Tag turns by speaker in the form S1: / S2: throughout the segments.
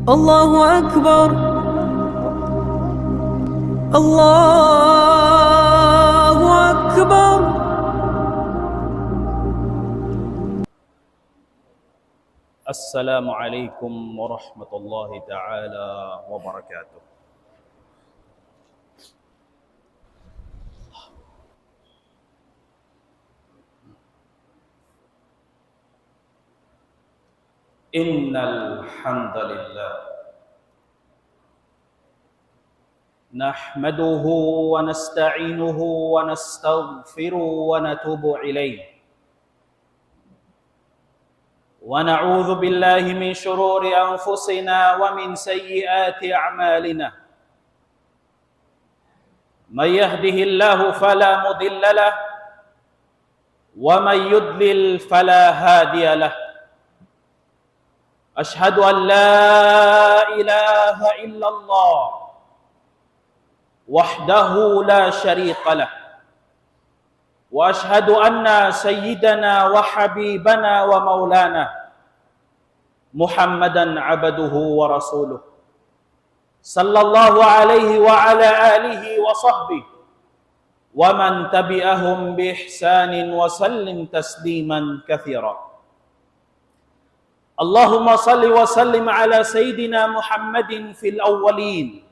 S1: الله أكبر. الله أكبر.
S2: السلام عليكم ورحمة الله تعالى وبركاته. إن الحمد لله نحمده ونستعينه ونستغفره ونتوب إليه ونعوذ بالله من شرور أنفسنا ومن سيئات أعمالنا. من يهده الله فلا مضل له ومن يضلل فلا هادي له. أشهد أن لا إله إلا الله وحده لا شريك له، وأشهد أن سيدنا وحبيبنا ومولانا محمدا عبده ورسوله صلى الله عليه وعلى آله وصحبه ومن تبعهم بإحسان وسلم تسليما كثيرا. اللهم صل وسلم على سيدنا محمد في الأولين.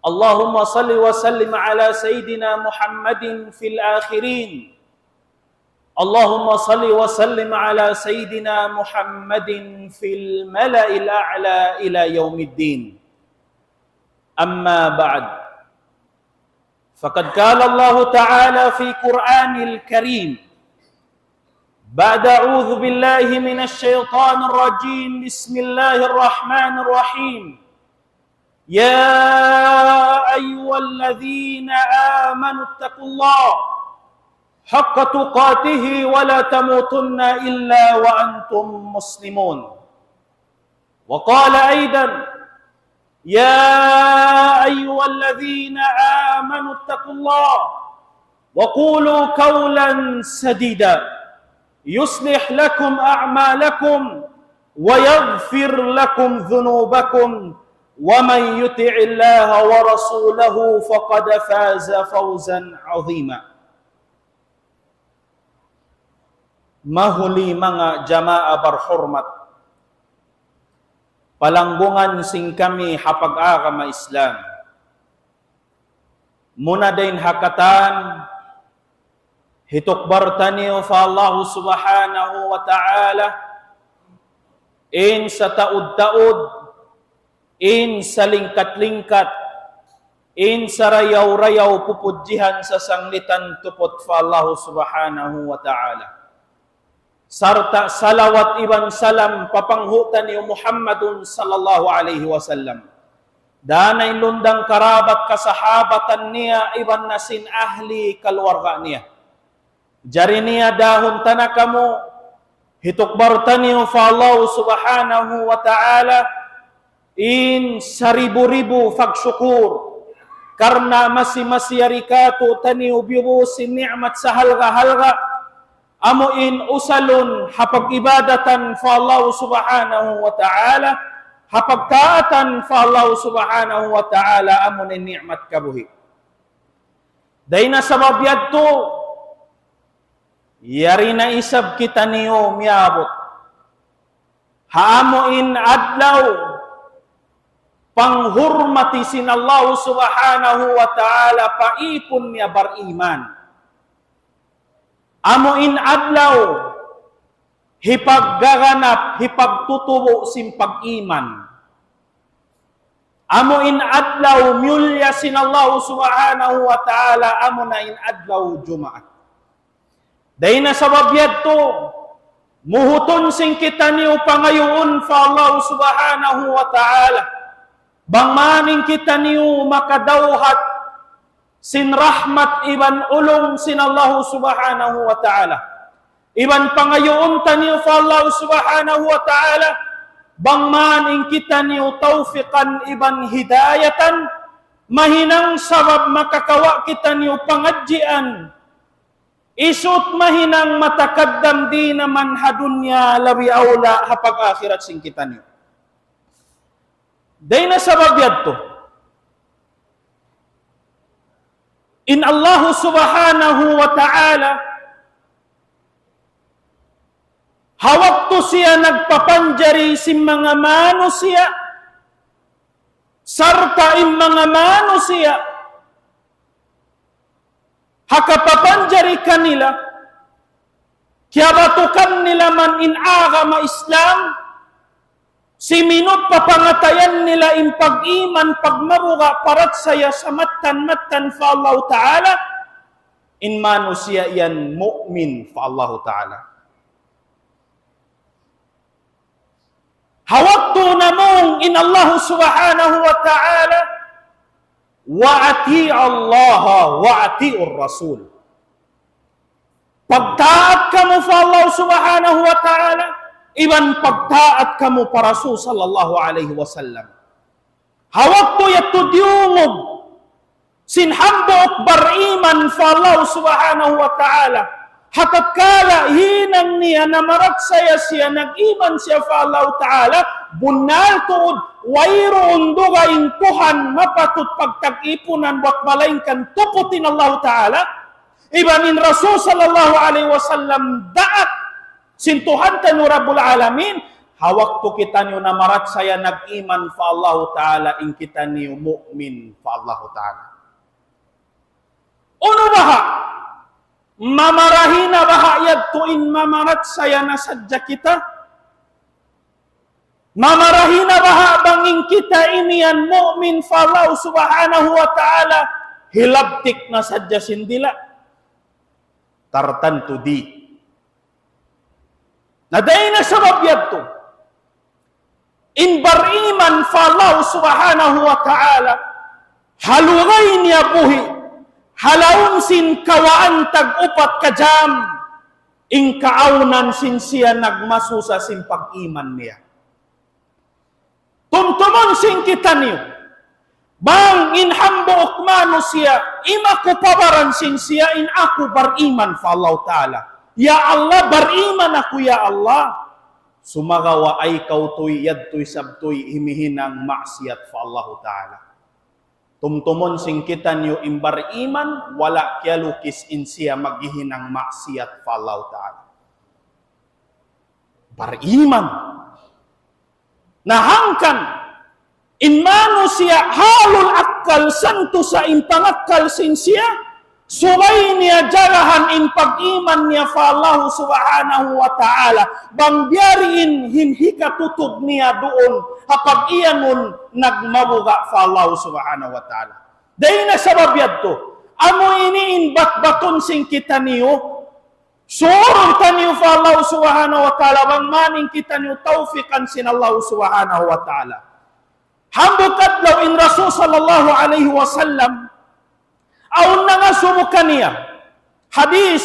S2: اللهم صل وسلم على سيدنا محمد في الآخرين. اللهم صل وسلم على سيدنا محمد في الملأ الأعلى إلى يوم الدين. أما بعد، فقد قال الله تعالى في قرآن الكريم بعد أعوذ بالله من الشيطان الرجيم بسم الله الرحمن الرحيم. يا أيها الذين آمنوا اتقوا الله حق تقاته ولا تموتن إلا وأنتم مسلمون. وقال أيضا يا أيها الذين آمنوا اتقوا الله وقولوا قولا سديدا يصلح لكم أعمالكم ويغفر لكم ذنوبكم ومن يطع الله ورسوله فقد فاز فوزا عظيما. Mahuli mga jamaah berhormat, palanggungan sing kami hapag-agama Islam. Muna din hakatan hitukbar taniyo fa Allah subhanahu wa ta'ala in sa taud-taud, in sa lingkat-lingkat, in sa rayaw-rayaw pupudjihan sa sanglitan tupot fa Allah subhanahu wa ta'ala. Sarta salawat iban salam papanghutan ni Muhammadun sallallahu alaihi wasallam. Danay lundang karabat kasahabatan niya iban nasin ahli kalwarga niya. Jari niya dahon tanakamu hitukbar taniyo fa Allah subhanahu wa ta'ala in seribu-ribu fagsyukur karena masih-masih taniyo biyo si ni'mat sa halga-halga amuin usalun hapag ibadatan fa Allah subhanahu wa ta'ala hapag taatan fa Allah subhanahu wa ta'ala amunin ni'mat kabuhi. Dahil na sabab yadto yari na isab kita niyo miabot. Haamuin adlaw panghurmati sin Allah subhanahu wa ta'ala paipon niya bariman. Amuin adlaw hipaggaganap hipagtutubo sin pag-iman. Amuin adlaw myulya sin Allah subhanahu wa ta'ala amunain adlaw Jumaat. Dahil na sabab yadto, muhuton sing kita niyo pangayoon fa Allah subhanahu wa ta'ala. Bangmaning kita niyo makadawhat sin rahmat iban ulong sin Allah subhanahu wa ta'ala. Iban pangayoon taniyo fa Allah subhanahu wa ta'ala. Bangmaning kita niyo tawfiqan iban hidayatan. Mahinang sabab makakawa kita niyo pangadjian. Isut mahinang matakaddam di naman hadunya labi aula hapag akhirat sing kita niyo. Day na sabab yadto. In Allah subhanahu wa ta'ala, hawak to siya nagpapanjari si mga manusia, sarta in mga manusia, hakapapanjari kanila, kaya batukan nila man in agama Islam, si minut papangatayan nila in pag-iman, pagmaruga, parat saya sa matan fa Allah Ta'ala, in manusia yan mu'min fa Allah Ta'ala. Hawak to namong in Allah subhanahu wa ta'ala, wa ati Allah wa ati'ur Rasul. Pagtaat kamu fa Allah subhanahu wa ta'ala, iban pagtaat kamu para Rasul sallallahu alaihi wasallam. Hawak to yato diungog, sinhambo bariman fa Allah subhanahu wa ta'ala, hatat kala hinang niya na marat saya siya, nag-iman siya fa Allah ta'ala, bunal tuod, wayro unduga intuhan, mapatut pagtag-ipunan, wak malaingkan tuputin Allah ta'ala, ibanin Rasul sallallahu alaihi wasallam daat, sintuhan tanu Rabbul Alamin, hawak to kita niyo na marat saya nag-iman fa Allah ta'ala, in kita niyo mu'min fa Allah ta'ala. Uno baha, mamarahina bahayad tuin mamarat saya na sadya kita. Mamarahina baha banging kita inian mu'min fa Allah subhanahu wa ta'ala, hilabtik na sadya sindila. Tartanto di. Naday na sabab yadto. In bariman fa Allah subhanahu wa ta'ala, halugay niya buhi, halaun sin kawaan tag-upat kajam, ing kaaunan sin siya nagmasusa sin pag-iman niya. Tumtumon sin kita niyo, bang in hambo ukmano siya, imaku pabaran sin siya, in aku bariman fa Allah ta'ala. Ya Allah, bariman ako ya Allah. Sumagawa ay kautoy, yadtoy, sabtoy, himihinang maksiyat fa Allah ta'ala. Tumtumon sing kita niyo imbar iman, wala kya lukis in siya maghihinang maksiyat fa Allah ta'ala. Bariman. Nahangkan, in mano siya halul akal santo sa impangakal sin siya, sumay niya jarahan in pag-iman niya fa Allah subhanahu wa ta'ala, bang biyariin hinhika tutog niya doon, kapag iyanon nagmabuga fa Allah subhanahu wa ta'ala. Dahil na sabab yadto, amo iniin bat-baton sing kita niyo, surong taniyo fa Allah subhanahu wa ta'ala, bang maning kita niyo taufikan sin Allah subhanahu wa ta'ala. Hambot adlaw in Rasul sallallahu alaihi wasallam, aun na nga sumukan niya, hadis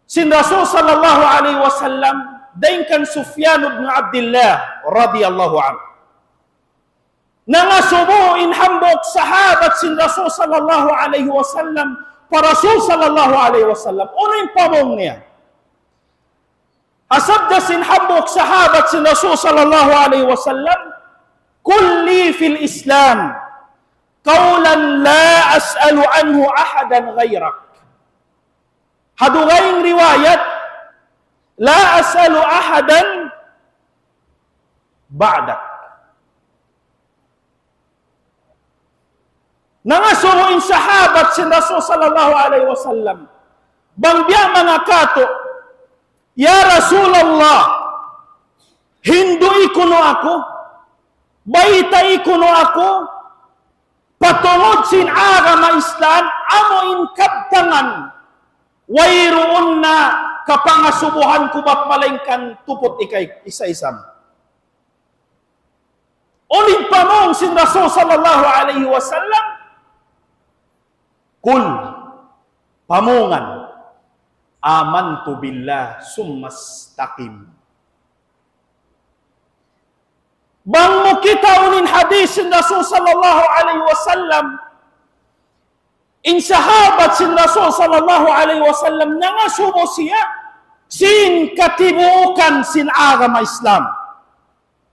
S2: sin Rasul sallallahu alaihi wasallam, dain kan Sufyan ibn Abdullah radiyallahu anhu. Nangasubo in hambok sahabat sin Rasul sallallahu alaihi wasallam, para Rasul sallallahu alaihi wasallam, ano yung pamong niya? Asabda sin hambok sahabat sin Rasul sallallahu alaihi wasallam, kulli fil Islam qawlan la as'alu anhu ahadan ghayrak. Hadugayng riwayat, la as'alu ahadan ba'dak. Nangasuhuin sahabat si Rasul sallallahu alaihi wasallam, bangbiya mga kato, ya Rasulullah, hindui kuno ako, baitai kuno ako, patungod sin agama Islam, amo in kabtangan, wayroon na kapangasubuhan ko ba't malingkan tupot ikay isa-isam. Ulit pa mong sin Rasul sallallahu alaihi wasallam, kul, pamungan, amantu billah summastaqim. Bang mo kita unin hadis sin Rasul sallallahu alaihi wasallam, in sahabat sin Rasul sallallahu alaihi wasallam, nangasubo siya sin katibukan sin agama Islam.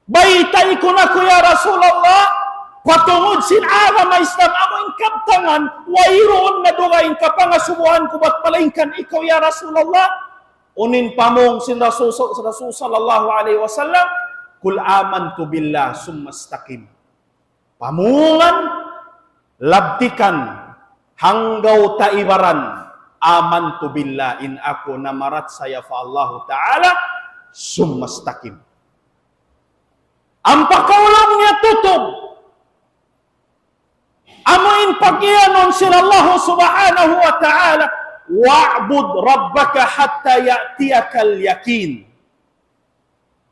S2: Baytay ko na ko ya Rasulullah, patungod sinara may Islam amoing kaptangan, wayroon na dugayin ka pa nga subuhan ko ba't palingkan ikaw ya Rasulullah. Unin pamong sin Rasul sallallahu alaihi wasallam, kul amantu billah summastaqim. Pamungan, labdikan, hanggaw taibaran, amantu billah in ako namarat saya fa Allah Ta'ala, summastaqim. Ang pakaulang niya tutog, amoin pagyanon sila Allah subhanahu wa ta'ala, wa'bud rabbaka hatta ya'tiyakal yakin.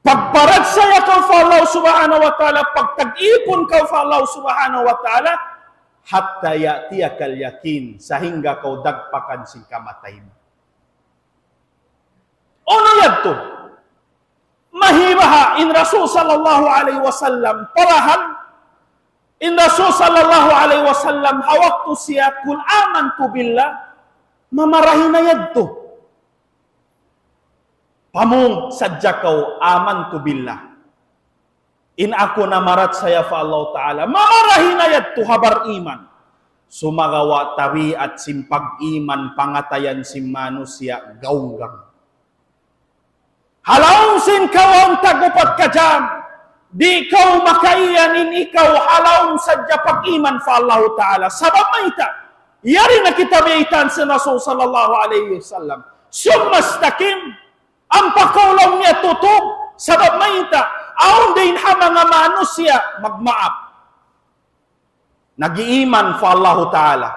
S2: Pagparat saya ka fa Allah subhanahu wa ta'ala, pagtag-ipon ka fa Allah subhanahu wa ta'ala, hatta ya'tiyakal yakin, sahingga kau dagpakan sin kamatay mo. Ano yadto? Mahibaha in Rasul sallallahu alaihi wasallam parahan in Rasul sallallahu alaihi wasallam hawaktu siya kul amantu billah mamarahin na yadto. Pamong sadya kau amantu billah. In ako namarat saya fa Allah Ta'ala. Mamarahin na yadto habar iman. Sumagawa tawi at simpag iman pangatayan si manusia gaunggang. Halaong sin kawang tagupat ka dyan. Di ikaw makaiyan in ikaw halaong sadya pag-iman fa Allah Ta'ala. Sabab maita. Yari na kita baitan si Rasul sallallahu alaihi wasallam. Summastaqim. Ang pakaulang niya tutog. Sabab maita. Aon din ha mga manusia magmaap. Nag-iiman fa Allah Ta'ala.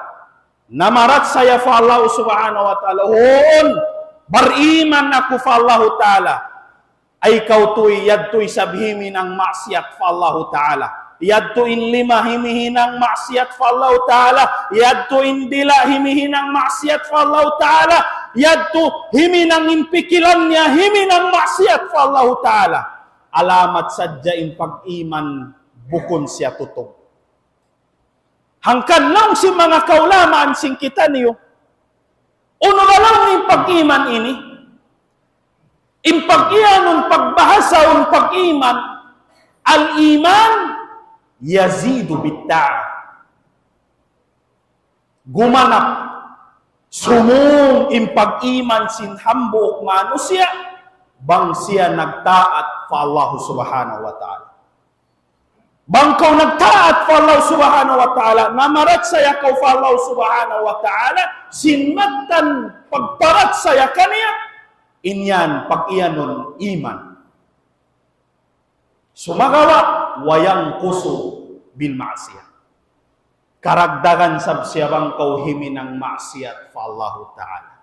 S2: Namarat saya fa Allah subhanahu wa ta'ala. Hoon. Bariman ako fa Allah Ta'ala. Ay kautoy yadtoy sabhimi ng maksiat fa Allah Ta'ala. Yadtoin lima himihin ng maksiat fa Allah Ta'ala. Yadtoin dila himihin ng maksiat fa Allah Ta'ala. Yadto himi ng impikilan niya himi ng maksiat fa Allah Ta'ala. Alamat sadya in pag-iman bukon siya tutog. Hangkan lang si mga kaulamaan sing kita niyo. Uno na lang yung pag-iman ini. Impag-iyanon pagbahasa ang pag-iman, al-iman yazidu bitta'a. Gumanap, sumung impag-iman sinhambuok manusia, bang siya nagtaat fa Allah subhanahu wa ta'ala. Bang kau nagtaat fa Allah subhanahu wa ta'ala, namarat saya kau fa Allah subhanahu wa ta'ala, sinmatan pagparat saya kaniya, inyan pag-iyanon iman. Sumagawa, wayang kuso bil maksiyah. Karagdagan sab siya bang kau himi ng maksiyat fa Allah ta'ala.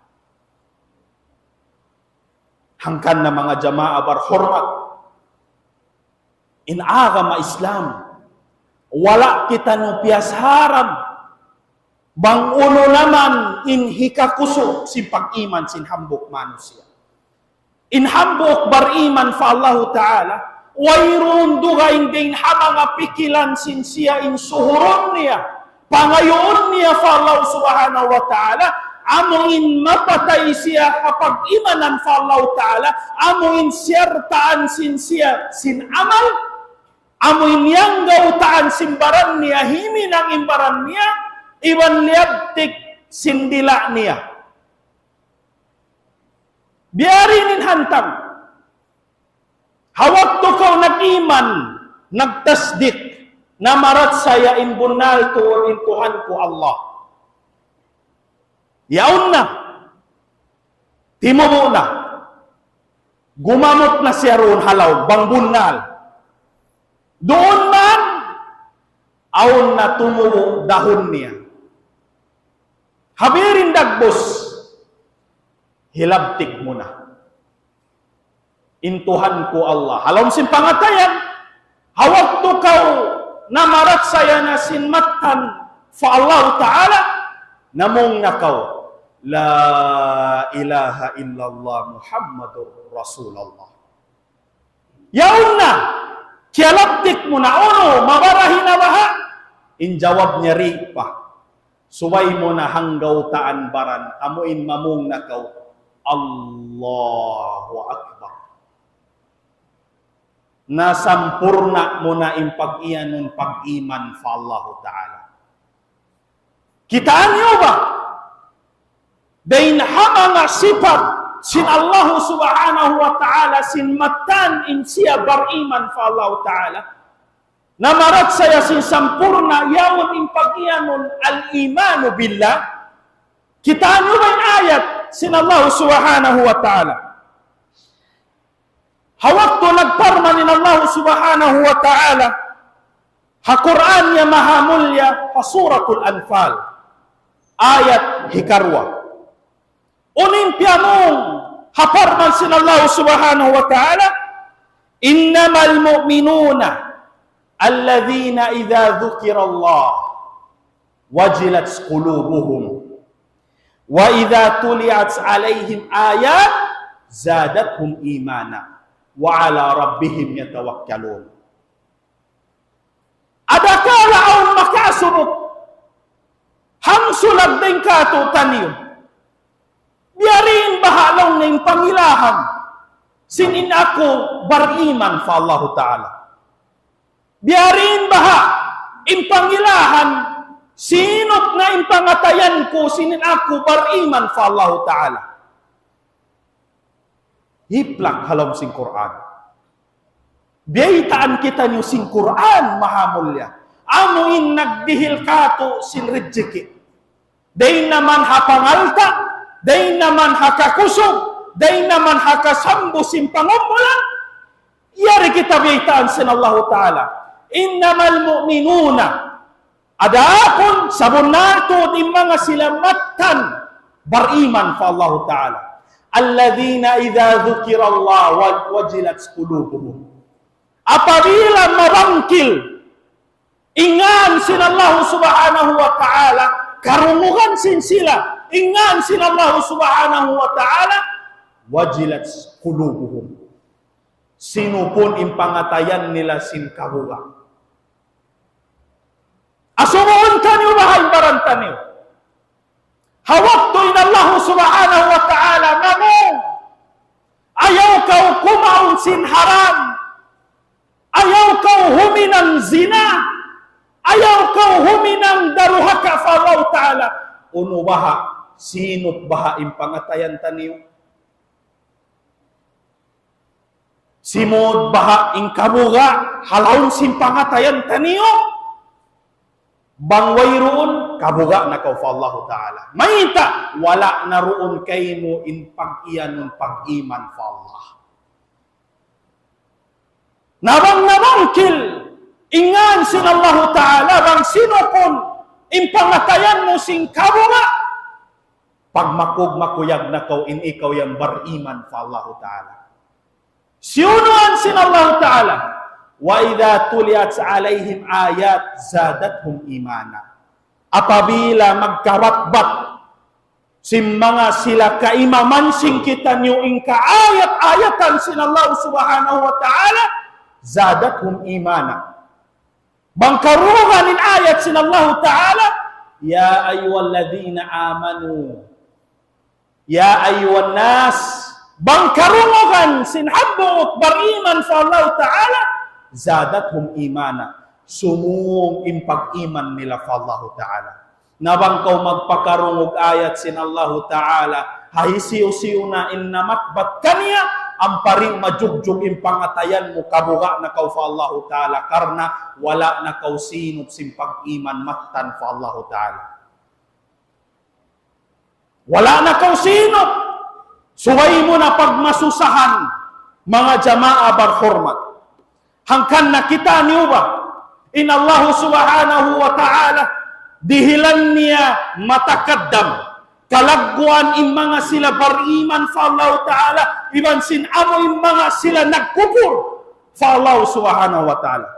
S2: Hangkan na mga jama'a barhormat, inagama Islam, wala kita no piyas haram, bang uno naman inhikakuso si pag-iman sin hambok manusia. Inhambok bariman fa Allah Ta'ala, wayroon dugain din hamanga pikilan sin siya in suhuron niya, pangayoon niya fa Allah Subhanahu wa Ta'ala, amuin mapatay siya kapag imanan fa Allah Ta'ala, amuin siyartaan sin siya sin amal, amuin yang gautaan simbaran niya, himi ng imbaran niya, iwan liabtik sindila niya. Biarinin hantang. Hawak to kau nag-iman, nagtasdik, na marat saya imbunal tuwin Tuhan ko Allah. Yaon na. Timubo na. Gumamot na siya roon halaw, bangbunal. Doon man, aon na tumubo dahon niya. Habirin dagbos, hilabtik mo na. Intuhan ko Allah. Halom sin pangatayan, hawak to kau na marat saya na sinmatan fa Allah Ta'ala, namong nakaw, la ilaha illallah Muhammadur Rasulullah. Yaon na, kiyalabtik mo na, ono, mabarahin na baha. Injawab niya ri pa. Suway mo na hanggaw taan baran, amuin mamong nakaw, Allahu Akbar. na sampurna mo na impag-iyan nun pag-iman fa Allah Ta'ala. Kitaan niyo ba? Dain hamanga sifat sin Allah Subhanahu wa Ta'ala sin matan in siya bariman fa Allah Ta'ala. Namarat saya sin sampurna yawon impag-iyan nun al-imanu billah. Kitaan niyo ba yung ayat sin Allah Subhanahu wa Ta'ala? Hawak to nagparmanin Allah Subhanahu wa Ta'ala ha-Quran niya mahamulya ha-Suratul Anfal ayat hikarwa unimpya mong haparman sin Allah Subhanahu wa Ta'ala innamal mu'minuna alladhina idha dhukira Allah wajilat qulubuhum wa idha tuliyat alayhim ayat zadathum imana wa ala rabbihim yatawakkalun. Adakala ang makasubok hangsulag din katutan niyo. Biyarin bahalong ng pangilahan sinin ako bariman fa Allah Ta'ala. Biyarin baha impangilahan sinot na impangatayan ko sinin ako bariman fa Allah Ta'ala. Hiplak halom sing Quran. Biyaitaan kita niyo sing Quran mahamulya. Amuin nagdihil kato sin rejeki. Day naman hapangalta, day naman hakakusog, day naman hakasambo sin pangumulan. Yari kita biyaitaan sin Allah Ta'ala. Innamal mu'minuna. Adapon sabunato di mga silamatan bariman fa Allah Ta'ala. Alladhina idha dhukira Allah wajilat qulubuhum. Apabila mabangkil ingan sin Allah Subhanahu wa Ta'ala karungugan sin sila ingan sin Allah Subhanahu wa Ta'ala wajilat qulubuhum. Sino pun impangatayan nila sin kabuga. Asumuon kanyo bahay barantan niyo. Hawak to in Allah Subhanahu wa Ta'ala namong ayaw kau kumaon sin haram, ayaw kau huminang zina, ayaw kau huminang daruhaka fa Allah Ta'ala. Uno baha, sinot baha impangatayan taniyo? Simod baha ingkabuga halawon sin pangatayan taniyo? Bangway roon, kabuga na ka fa Allah Ta'ala. Mayita, wala na roon kayo mo in pag-iyan ng pag-iman fa Allah. Nabang-nabangkil, ingan sin Allah Ta'ala, bang sinokon, in pangatayan mo sing kabuga, pag makug-makuyag na ka in ikaw yung bariman fa Allah Ta'ala. Siyunuan sin Allah Ta'ala, wa idha tuliyat alayhim ayat zadathum imana. Apabila magkaratbat sin mga sila kaimaman sing kita niyo ing kaayat-ayatan sin Allah Subhanahu wa Ta'ala zadathum imana. Bangkaruhan in ayat sin Allah Ta'ala ya ayyuhalladzina amanu ya ayyuhan nas bangkaruhan sin habbu bariman fa Allah Ta'ala zadathum imana. Sumung impag-iman nila fa Allah Ta'ala. Nabang kau magpakarungog ayat sin Allah Ta'ala, hayisiyo-siyo na innamatbat kaniya, amparing majugjug impangatayan mo kabuga na kau fa Allah Ta'ala, karna wala na kau sinop simpag-iman matan fa Allah Ta'ala. Wala na kau sinop, suway mo na pagmasusahan, mga jama'a barhormat. Hangkan nakita niyo ba? In Allah Subhanahu wa Ta'ala, dihilan niya matakaddam. Kalagguan in mga sila bariman fa Allah Ta'ala, iban sin amo in mga sila nagkupur fa Allah Subhanahu wa Ta'ala.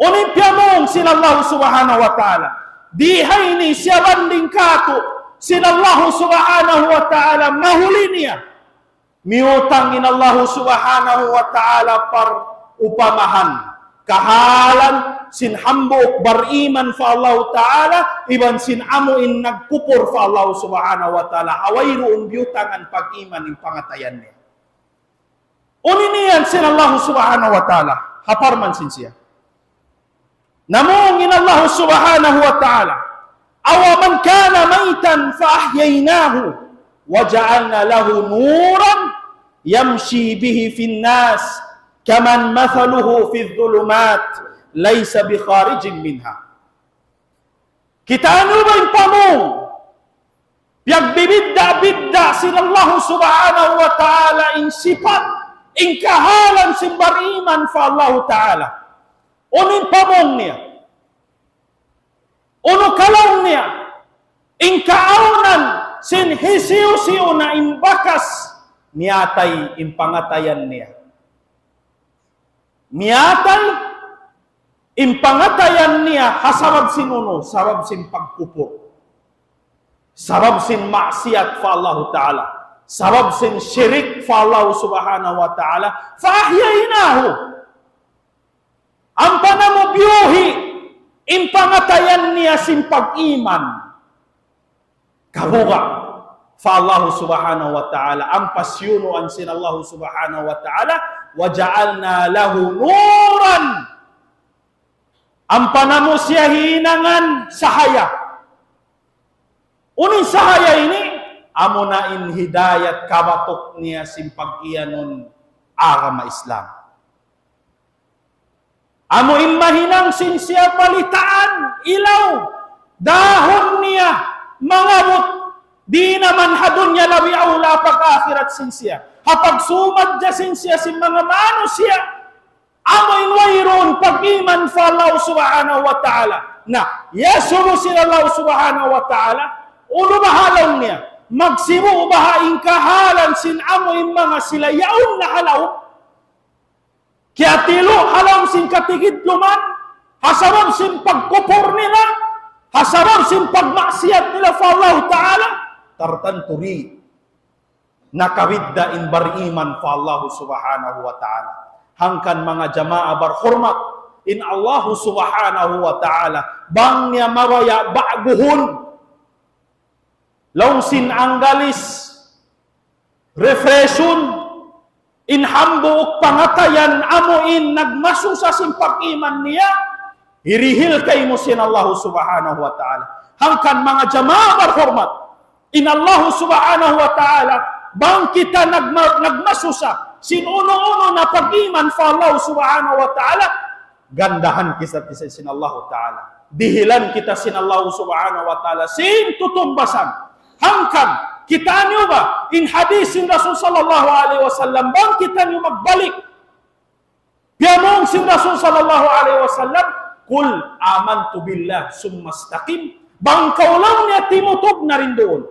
S2: Unimpya mong sin Allah Subhanahu wa Ta'ala, dihay ni siya banding kato, sin Allah Subhanahu wa Ta'ala mahuli niya. Miutang in Allah Subhanahu wa Ta'ala par upamahan kahalan sin hambok bariman fa Allah Ta'ala iban sin amo in nagpupur fa Allah Subhanahu wa Ta'ala haway roon biutangan pag-iman in pangatayan niya. Uninian sin Allah subhanahu wa ta'ala. Haparman sin siya. Namungin Allah subhanahu wa ta'ala. Awa man kana maytan fa ahyaynahu wa ja'alna lahu nuran yamshi bihi fin nas kaman mathaluhu fi dhulumat laysa bi kharijin minha. Kita ano ba yung pamong? Piagbibidda-bidda sin Allah subhanahu wa ta'ala in sipat, in kahalan sin bariman fa Allah ta'ala. Unin pamong niya. Uno kalong niya, in kaaunan, sin hisiw-siw na imbakas, miyatay impangatayan niya. Miyatay impangatayan niya, hasabab sin uno, sabab sin pagkupo. Sabab sin maksiat fa Allah Ta'ala. Sabab sin syirik fa Allah Subhanahu wa Ta'ala. Fa ahyaynahu. Ang panamubiyuhi, impangatayan niya sin pag-iman. Kabuga fa Allah subhanahu wa ta'ala. Ang pasyunuan sin Allah subhanahu wa ta'ala. Wa ja'alna lahu nuran. Ang panamusya hinangan sahaya. Unin sahaya ini, amo na in hidayat kabatok niya sin pag-iyanon agama Islam. Amo imahinang sinsya palitaan, ilaw, dahon niya, mangabot, di naman hadon niya labi aula pag-akhirat sinsya. Hapag sumad niya sinsya sin mga manusia, amo inwayron pag-iman fa Allah subhanahu wa ta'ala. Na, yasuro sila Allah subhanahu wa ta'ala, ulo mahalaw niya, magsimu bahaing kahalan sin amo in mga sila yaon na halaw, kaya tilo, halam sin katigidluman, hasabab sin pagkupor nila, hasabab sin pagmaksiyat nila fa Allah Ta'ala, tartanturi, nakawidda in bariman fa Allah Subhanahu wa Ta'ala. Hangkan mga jama'a barhurmat, in Allah Subhanahu wa Ta'ala, bang niya mawaya ba'guhun, laung sin anggalis, refreshun, inhambuok pangatayan amuin nagmaso sa simpag-iman niya, hirihil kay mo sin Allah subhanahu wa ta'ala. Hangkan mga jama'a barhormat, in Allah subhanahu wa ta'ala, bang kita nagmaso sa sin uno-uno na pag-iman fa Allah subhanahu wa ta'ala, gandahan kita sin Allah ta'ala. Dihilan kita sin Allah subhanahu wa ta'ala, sin tutumbasan. Hangkan kita niyo ba, in hadisin Rasul sallallahu alaihi wasallam, bang kita niyo magbalik? Piyamong sin Rasul sallallahu alaihi wasallam, kul amantu billah summastaqim, bang kaulang niya timutob na rin doon.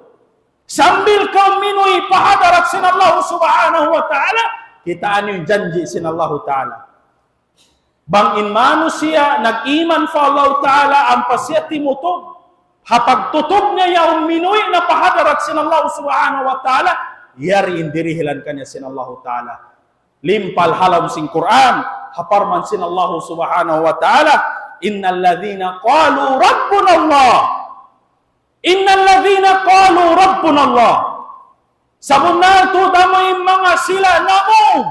S2: Sambil kau minuy pahadarat sin Allah subhanahu wa ta'ala, kita niyo janji sin Allah ta'ala. Bang in manusia, nag-iman fa Allah ta'ala, ang pasya timutob, hapag tutob niya yaong minoy na pahadarat sin Allah subhanahu wa ta'ala, yari indirihilan kanya sin Allah ta'ala. Limpal halam sin Quran, haparman sin Allah subhanahu wa ta'ala, innal ladhina qalu rabbuna Allah. Innal ladhina qalu rabbuna Allah. Sabunal to damay mga sila namong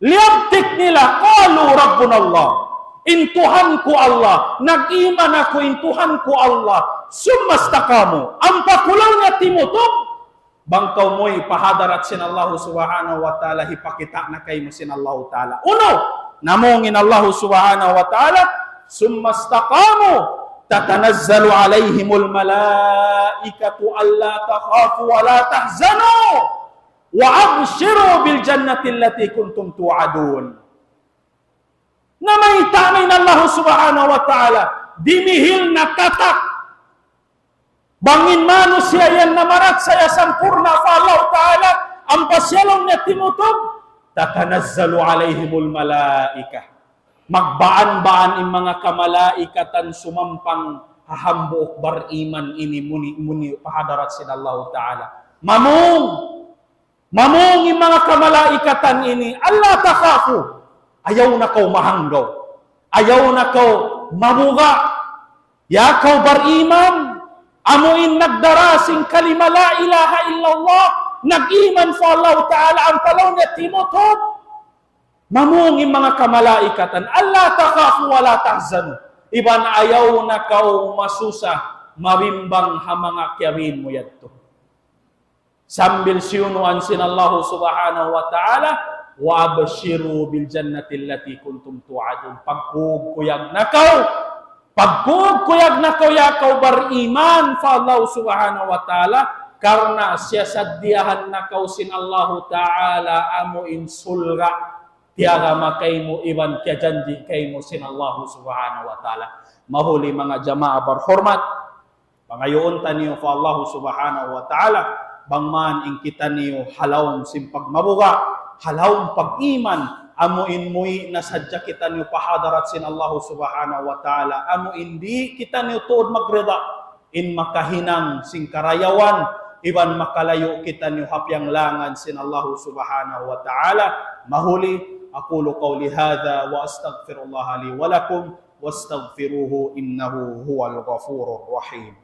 S2: liabtik nila, qalu rabbuna Allah. Intuhan ko Allah, nag-iman ako intuhan ko Allah, sumastakamu, ang pakulaw niya timutob, bangkaw mo'y pahadarat sin Allah subhanahu wa ta'ala, hipakita na kayo mo sin Allah ta'ala. Uno, namungin Allah subhanahu wa ta'ala, sumastakamu, tatanazzalu alayhimul malaikatu alla takhafu wa la tahzanu, wa abshiru bil jannati allati kuntum tu'adun. Na may tamay na Allah subhanahu wa ta'ala, dimihil na tatak. Bangin manusia yan namarat saya sampurna fa Allah ta'ala, ang pasyalong niya timutob, tatanazzalu alayhimul malaika. Magbaan-baan in mga kamalaikatan sumampang hahambuok bariman ini muni pahadarat sin Allah ta'ala. Mamong in mga kamalaikatan ini, Allah takhafu. Ayaw na kau mahanggaw. Ayaw na kau mamuga. Ya kau bariman. Amuin nagdarasing kalima la ilaha illallah nag-iman fa Allah Ta'ala ang palaw niya Timothy, mamungin mga kamalaikatan, Allah takafu wala tahzanu. Iban ayaw na kau masusa, mabimbang ha mga kiyamin mo yadto. Sambil siyunuan sin Allah subhanahu wa ta'ala, wa abshiru bil jannati allati kuntum tu'adun. Pagkukuyag na kau ya kau beriman fa Allah subhanahu wa ta'ala, karena siya saddiyahan na kau sin Allah ta'ala amo insulga. Tiyaga makay mo iban kaya janji kay mo sin Allah subhanahu wa ta'ala. Mahuli mga jamaah berhormat, pangayoon taniyo fa Allah subhanahu wa ta'ala, bangman in kita niyo halawon sin pagmabuga, halawon pag-iman, amuin mui na sadya kita niyo pahadarat sin Allah subhanahu wa ta'ala, amuin di kita niyo tuod magreda, in makahinang sin karayawan, iban makalayo kita niyo hapyang langan sin Allah subhanahu wa ta'ala. Mahuli, aqulu qawli hadha wa astaghfirullah li wa lakum wastaghfiruhu innahu huwal ghafurur rahim.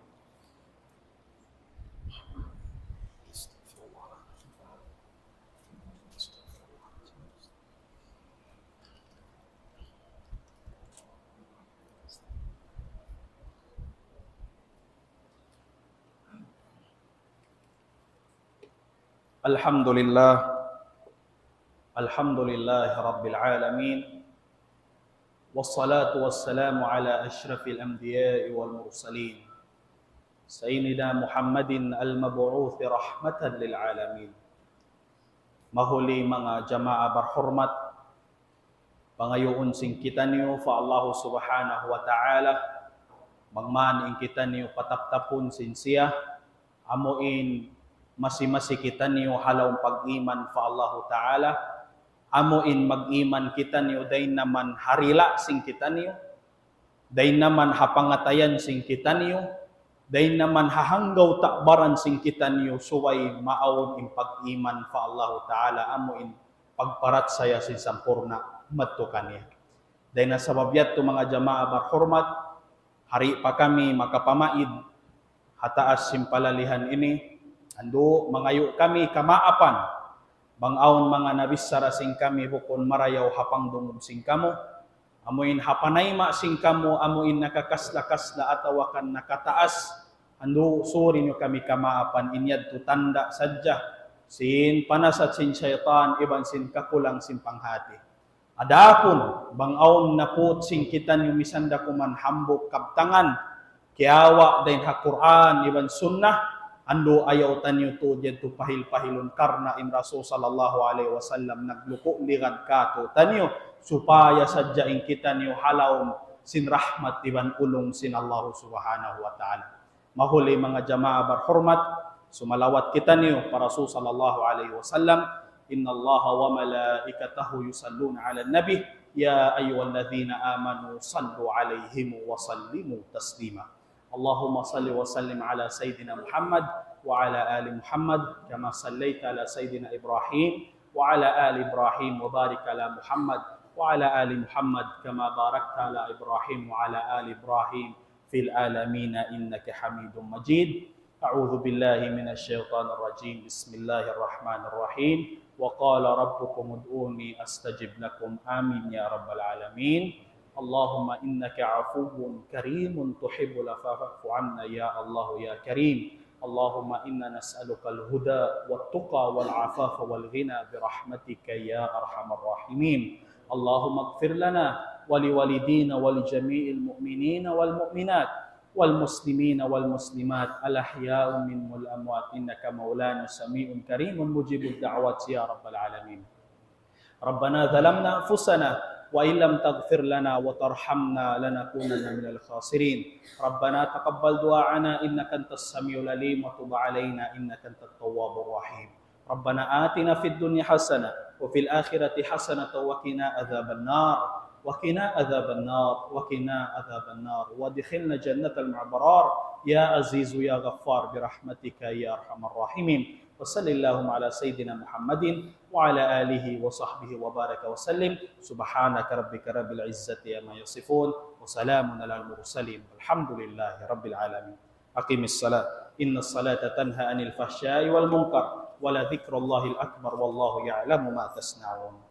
S2: Alhamdulillah Rabbil Alamin, wassalatu wassalamu ala ashrafil anbiya'i wal mursalin, Sayyidina Muhammadin al-mab'uuthi rahmatan lil alamin. Mahuli mga jamaah berhormat, pangayoon sing kita niyo fa Allah subhanahu wa ta'ala, magman in kita niyo pataptapon sin siya, amuin masi kita niyo halawang pag-iman fa Allah Ta'ala, amuin mag-iman kita niyo dayn naman harila sing kita niyo, dayn naman hapangatayan sing kita niyo, dayn naman hahanggaw takbaran sing kita niyo, suway maawon in pag-iman fa Allah Ta'ala, amuin pagparat saya sin sampurna madto kaniya. Dayn na sababyat to mga jamaah berhormat, hari pa kami makapamaid hataas sin palalihan ini, ando mangayo kami kamaapan, bangawon mga nabissara sing kami bukon marayaw hapang dungog sing kamo, amuin hapanayma sing kamo, amuin nakakasla-kasla atawakan nakataas, ando suri nyo kami kamaapan, inyad to tanda sadya, sin panasat sin syaitan, iban sin kakulang sin panghati. Adapon, bangawon na po sing kita nyo misanda kuman hambok kabtangan, kiawa dahin ha Quran, iban sunnah, ando ayaw tanyo to dyan to pahil-pahilon karna in Rasul sallallahu alaihi wasallam nagluko ligad kato tanyo supaya sadyain kita niyo halawon sin rahmat iban ulong sin Allah subhanahu wa ta'ala. Mahuli mga jamaah berhormat, sumalawat kita niyo para Rasul sallallahu alaihi wasallam, inna Allah wa malaikatahu yusalluna ala nabi ya ayyuhalladzina amanu sallu alaihi wa sallimu taslima. Allahumma salli wa sallim ala Sayyidina Muhammad wa ala ali Muhammad kama sallaita ala Sayyidina Ibrahim wa ala ali Ibrahim wa barik ala Muhammad wa ala ali Muhammad kama barakta ala Ibrahim wa ala ali Ibrahim fil alamin innaka Hamidum Majid. A'udzu billahi minasy syaithanir rajim. Bismillahirrahmanirrahim. Wa qala rabbukum ud'uni astajib lakum. Amin ya rabbal alamin. Allahumma innaka afuwun karimun tuhibbul afwa fa'fu 'anna ya Allah ya Karim. Allahumma inna nas'aluka al-huda wat-tuqa wal-'afafa wal-ghina bi rahmatika ya arhamar rahimin. Allahumma ighfir lana wa liwalidina wa li jami'il mu'minina wal mu'minat wal muslimina wal muslimat al-ahya'u minhum wal amwat innaka maulana sami'un karimun mujibud da'wat ya rabbal alamin. Rabbana zalamna anfusana وإن لم تغفر لنا وترحمنا لنكونن من الخاسرين. ربنا تقبل دعاءنا إنك أنت السميع العليم وتب علينا إنك أنت التواب الرحيم. ربنا آتنا في الدنيا حسنة وفي الآخرة حسنة وقنا عذاب النار وقنا عذاب النار وقنا عذاب النار وادخلنا جنة المعبرار يا عزيز يا غفار برحمتك يا أرحم الراحمين. وصلى اللهم على سيدنا محمد وعلى آله وصحبه وبارك وسلم. سبحانك ربك رب العزة عما يصفون وسلام على المرسلين والحمد لله رب العالمين. أقم الصلاة إن الصلاة تنهى عن الفحشاء والمنكر ولذكر الله الأكبر والله يعلم ما تصنعون